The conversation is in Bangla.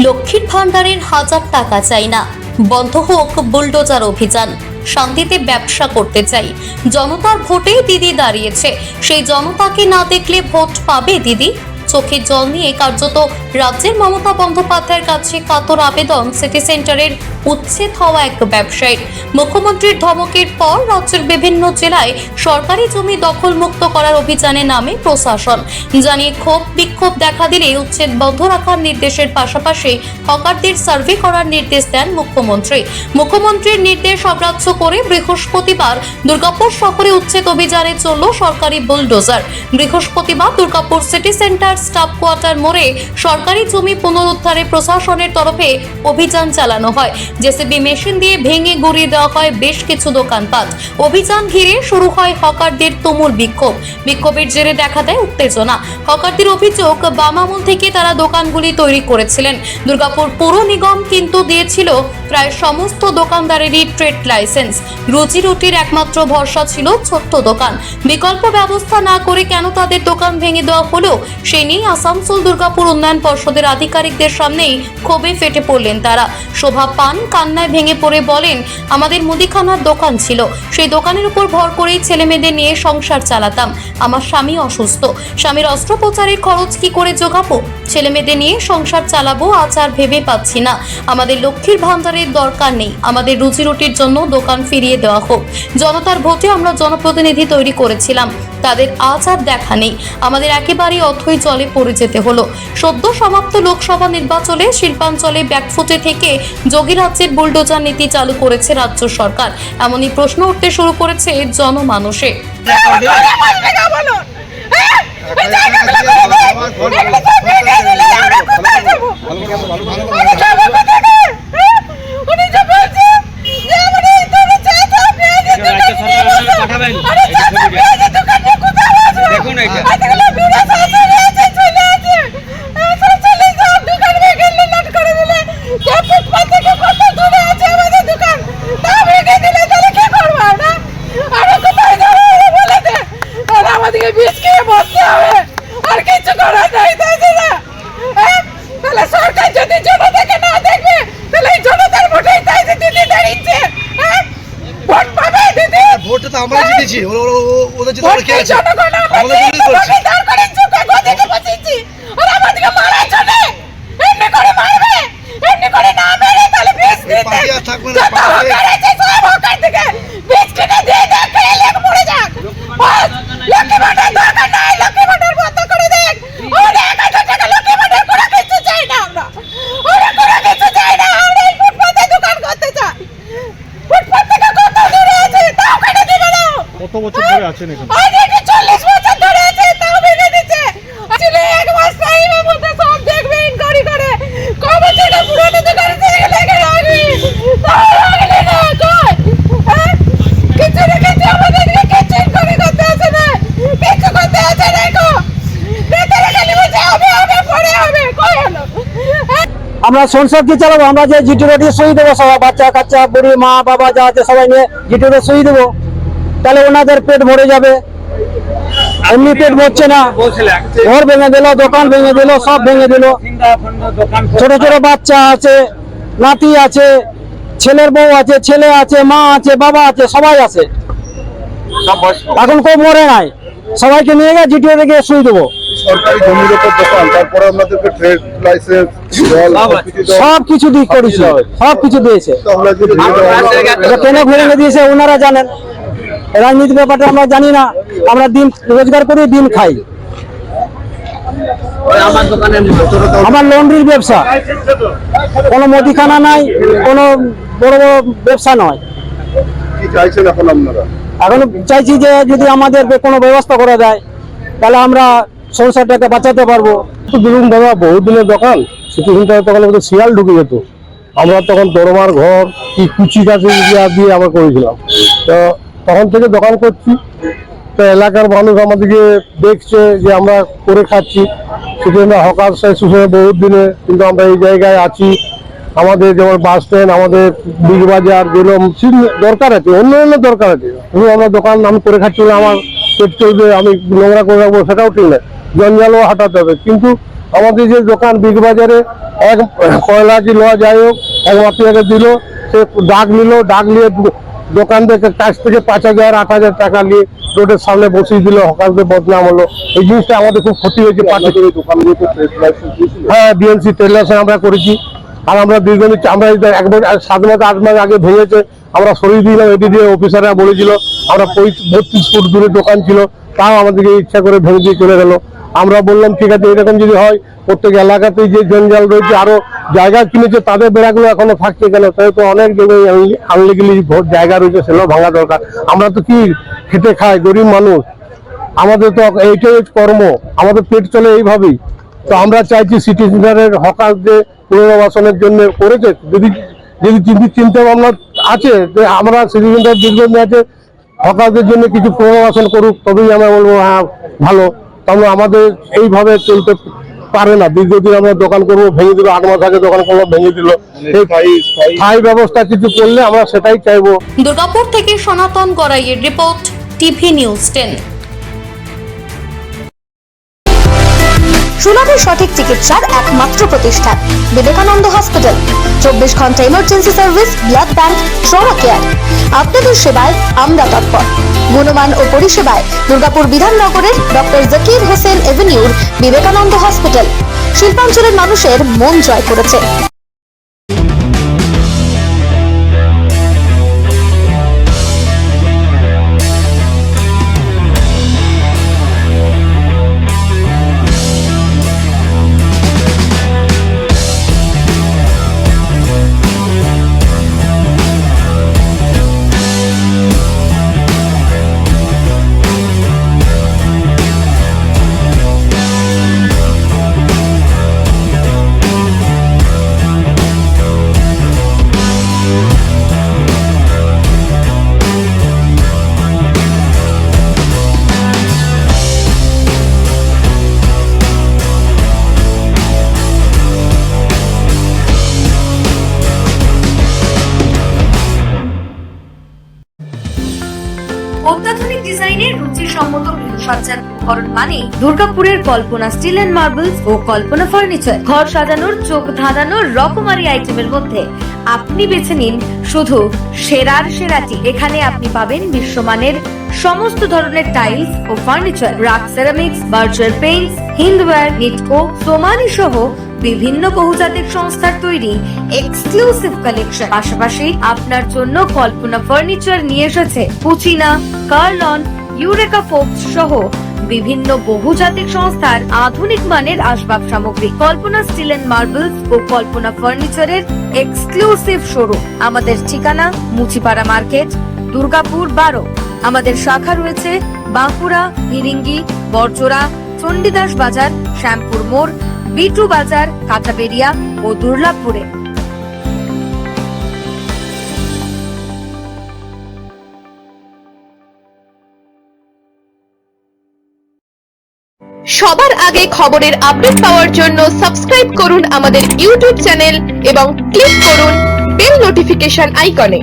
লক্ষ্মীর ভান্ডারের 1000 টাকা চাই না, বন্ধ হোক বুলডোজার অভিযান, শান্তিতে ব্যবসা করতে চাই। জনতার ভোটেই দিদি দাঁড়িয়েছে, সেই জনতাকে না দেখলে ভোট পাবে দিদি? চোখে জল নিয়ে কার্যত রাজ্যের মমতা বন্দ্যোপাধ্যায়ের কাছে কাতর আবেদন সিটি সেন্টারের উচ্ছেদ হওয়া এক ব্যবসায়ীর। মুখ্যমন্ত্রীর ধমকের পর রাজ্যের বিভিন্ন জেলায় সরকারি জমি দখল মুক্ত করার অভিযানে নামে প্রশাসন। জানিয়ে ক্ষোভ বিক্ষোভ দেখা দিলে উচ্ছেদ বন্ধ রাখার নির্দেশের পাশাপাশি হকারদের সার্ভে করার নির্দেশ দেন মুখ্যমন্ত্রী। মুখ্যমন্ত্রীর নির্দেশ অগ্রাহ্য করে বৃহস্পতিবার দুর্গাপুর শহরে উচ্ছেদ অভিযানে চলল সরকারি বুলডোজার। বৃহস্পতিবার Durgapur city centre staff quarter মোড়ে সরকারি জমি পুনরুদ্ধারে প্রশাসনের তরফে অভিযান চালানো হয়। জেসিবি মেশিন দিয়ে ভেঙে গুঁড়িয়ে দেওয়া হয় বেশ কিছু দোকানপাট। অভিযান ঘিরে শুরু হয় হকারদের তুমুল বিক্ষোভ। বিক্ষোভের জেরে দেখা দেয় উত্তেজনা। হকারদের অভিযোগ, বাম আমল থেকে তারা দোকানগুলি তৈরি করেছিলেন। দুর্গাপুর পৌর নিগম কিন্তু দিয়েছিল প্রায় সমস্ত দোকানদারেরই ট্রেড লাইসেন্স। রুজি রুটির একমাত্র ভরসা ছিল ছোট্ট দোকান। বিকল্প ব্যবস্থা না করে কেন তাদের দোকান ভেঙে দেওয়া হলো, সে নিয়ে আসানসোল দুর্গাপুর উন্নয়ন পর্ষদের আধিকারিকদের সামনেই ক্ষোভে ফেটে পড়লেন তারা। শোভা পান কান্নায় ভেঙে পড়ে বলেন, আমাদের মুদিখানার দোকান ছিল, সেই দোকানের উপর ভর করেই ছেলে মেয়েদের নিয়ে সংসার চালাতাম। আমার স্বামী অসুস্থ, স্বামীর অস্ত্রোপচারের খরচ কি করে জোগাবো? ছেলে মেয়েদের নিয়ে সংসার চালাবো আজ আর ভেবে পাচ্ছি না। আমাদের লক্ষ্মীর ভান্ডারের দরকার নেই, আমাদের রুজি রুটির জন্য দোকান ফিরিয়ে দেওয়া হোক। জনতার ভোটে আমরা জনপ্রতিনিধি তৈরি করেছিলাম, তাদের আজ আর দেখা নেই। আমাদের একেবারেই অথই জলে পড়ে যেতে হলো। সদ্য সমাপ্ত লোকসভা নির্বাচনে শিল্পাঞ্চলে ব্যাকফুটে থেকে যোগীরাজ্যের বুলডোজার নীতি চালু করেছে রাজ্য সরকার। এমনই প্রশ্ন উঠতে শুরু করেছে জনমানসে। আমরা জিতেছি, ওদের জিতে আমরা কে আছে? আমরা জিতে করছি। আর আমাদেরকে মারার জন্য এমনি করে মারবে, এমনি করে না মেরে তাহলে বেশ দিতে। পার্টি আর থাকবে না, পার্টি করেছে সব হকার থেকে বেশ কেটে দিয়ে দেখ, খেলে মরে যাক। বাস লক্ষ্মী ভান্ডার দরকার নাই, লক্ষ্মী ভান্ডার বন্ধ করে দেখ। ওরে 1000 টাকা লক্ষ্মী ভান্ডার করে কিছু চাই না আমরা, ওরে করে কিছু চাই না। আমরা এই ফুটপাতে দোকান করতে চাই। ফুটপাত থেকে কত দূরে আছে তাও কেটে দিবে না। কত বছর ধরে আছেন এখানে? আজ 40 বছর ধরে আছে, তাও ভেঙে দিচ্ছে। আসলে এক মাস টাইমের মধ্যে সব দেখবে ইনকোয়ারি করে। কবে থেকে পুরনো দোকানে থেকে লেগে রাখবি, তাও রাখলে না কই? কিছু না কিছু আমাদেরকে কিছু ইনকোয়ারি করতে আছে না, কিছু করতে আছে না গো। নেতারা খালি বলছে হবে হবে পরে হবে, কই হলো? আমরা সংসার কি চালাবো? আমরা যে জিটি রোডে সই দেবো, সবাই বাচ্চা কাচ্চা বুড়ি মা বাবা যা আছে সবাই নিয়ে জিটি রোডে সই দেবো, তাহলে ওনাদের পেট ভরে যাবে। এমনি পেট ভরছে না, ঘর ভেঙে দিল, দোকান ভেঙে দিল, সব ভেঙে দিল। ছোট ছোট বাচ্চা আছে, নাতি আছে, ছেলের বউ আছে, ছেলে আছে, মা আছে, বাবা আছে, সবাই আছে। এখন কেউ মরে নাই, সবাইকে নিয়ে গিয়ে জিটি রোডে গিয়ে সই দেবো। সরকারি জমির উপর দোকান, তারপরে আপনাদেরকে ট্রেড লাইসেন্স সব কিছু দিয়ে করেছিল, সব কিছু দিয়েছে। কেন ভেঙে দিয়েছে ওনারা জানেন, রাজনীতি ব্যাপারটা আমরা জানি না। আমরা দিন রোজগার করে দিন খাই। আমার লন্ড্রির ব্যবসা, কোনো মুদিখানা নাই, কোনো বড় বড় ব্যবসা নয়। কি চাইছেন এখন আপনারা? এখন চাইছি যে যদি আমাদের কোনো ব্যবস্থা করা যায় তাহলে আমরা সংসারটাকে বাঁচাতে পারবো। তো ধরুন দাদা, বহুদিনের দোকান, সিটি সেন্টারে তখন আমাদের শিয়াল ঢুকে যেত। আমরা তখন দরমার ঘর কি কুচি গাছে দিয়ে আমরা করেছিলাম। তো তখন থেকে দোকান করছি, তো এলাকার মানুষ আমাদেরকে দেখছে যে আমরা করে খাচ্ছি। সেটি আমরা হকার শুষে বহুত দিনে, কিন্তু আমরা এই জায়গায় আছি। আমাদের যেমন বাস স্ট্যান্ড, আমাদের বিগ বাজার, যেগুলো দরকার আছে, অন্য দরকার আছে, শুধু আমরা দোকান আমি করে খাচ্ছি না, আমার পেট চলবে, আমি নোংরা করে রাখবো, সেটাও ঠিক না, জঞ্জালও হাঁটাতে হবে। কিন্তু আমাদের যে দোকান বিগ বাজারে এক কয়লা কি লওয়া যাই হোক, এক মাফিয়াকে দিল, সে ডাক নিয়ে দোকান থেকে কাছ থেকে 5,000 8,000 টাকা নিয়ে রোডের সামনে বসিয়ে দিল, হকারদের বদনাম হলো। এই জিনিসটা আমাদের খুব ক্ষতি হয়েছে। দোকানগুলোতে ট্রেড লাইসেন্স দিয়েছিল? হ্যাঁ, বিএনসি ট্রেড লাইসেন্স আমরা করেছি। আর আমরা দীর্ঘদিন আমরা 7 মাস 8 মাস আগে ভেঙেছে, আমরা সরিয়ে দিলাম। এটি দিয়ে অফিসাররা বলেছিল, আমরা 32 ফুট দূরে দোকান ছিল, তাও আমাদেরকে ইচ্ছা করে ভেঙে দিয়ে চলে গেল। আমরা বললাম ঠিক আছে, এরকম যদি হয়, প্রত্যেক এলাকাতেই যে জঞ্জাল রয়েছে, আরো জায়গা কিনেছে তাদের বেড়াগুলো এখনো থাকছে কেন? তাই তো অনেক জায়গায় আনলিগালি জায়গা রয়েছে, সেগুলো ভাঙা দরকার। আমরা তো কি খেটে খাই, গরিব মানুষ, আমাদের তো এইটাই কর্ম, আমাদের পেট চলে এইভাবেই। তো আমরা চাইছি সিটি সেন্টারের হকার যে পুনর্বাসনের জন্য করেছে, যদি চিন্তা ভাবনা আছে যে আমরা সিটি সেন্টার দীর্ঘদিন আছে, হকারদের জন্য কিছু পুনর্বাসন করুক, তবেই আমরা বলবো হ্যাঁ ভালো। তাহলে আমাদের এইভাবে চলতে পারে না। দীর্ঘদিন আমরা দোকান করবো, ভেঙে দিল, 8 মাস আগে দোকান করবো, ভেঙে দিল। স্থায়ী ব্যবস্থা কিছু করলে আমরা সেটাই চাইবো। দুর্গাপুর থেকে সনাতন গড়াইয়ের রিপোর্ট, টিভি নিউজ 10। সুলভে সঠিক চিকিৎসার একমাত্র প্রতিষ্ঠান বিবেকানন্দ হসপিটাল। 24 ঘন্টা emergency service, blood bank, trauma care. আপনাদের সেবায় আমরা তৎপর। গুণমান ও পরিষেবায় দুর্গাপুর বিধাননগরের ডক্টর জাকির হোসেন এভিনিউর বিবেকানন্দ হসপিটাল শিল্পাঞ্চলের মানুষের মন জয় করেছে। অত্যাধুনিক ডিজাইনের রুচিসম্মত গৃহসজ্জার উপকরণ মানে দুর্গাপুরের কল্পনা স্টিল এন্ড মার্বেলস ও কল্পনা ফার্নিচার। ঘর সাজানোর, চোখ ধাঁধানোর রকমারি আইটেমের মধ্যে আপনি বেছে নিন শুধু সেরার সেরাটি। এখানে আপনি পাবেন বিশ্বমানের সমস্ত ধরনের টাইলস ও furniture, RAK ceramics, Berger paints, Hindware, Nitco, Somany সহ বিভিন্ন বহুজাতিক সংস্থার তৈরি এক্সক্লুসিভ কালেকশন। পাশাপাশি আপনার জন্য কল্পনা ফার্নিচার নিয়ে এসেছে পুচিনা, কার্লন, ইউরেকা ফোর্বস সহ বিভিন্ন বহুজাতিক সংস্থার আধুনিক মানের আসবাব সামগ্রী। কল্পনা স্টিল এন্ড মার্বেলস ও কল্পনা ফার্নিচারের এক্সক্লুসিভ শোরুম। আমাদের ঠিকানা মুচিপাড়া মার্কেট, দুর্গাপুর 12। আমাদের শাখা রয়েছে বাঁকুড়া, ফিরিঙ্গি, বড়জোড়া, চণ্ডীদাস বাজার, শ্যামপুর মোড়, বিটু বাজার, কাঁচাবেড়িয়া ও দুর্লাভপুরে। সবার আগে খবরের আপডেট পাওয়ার জন্য সাবস্ক্রাইব করুন আমাদের ইউটিউব চ্যানেল এবং ক্লিক করুন বেল নোটিফিকেশন আইকনে।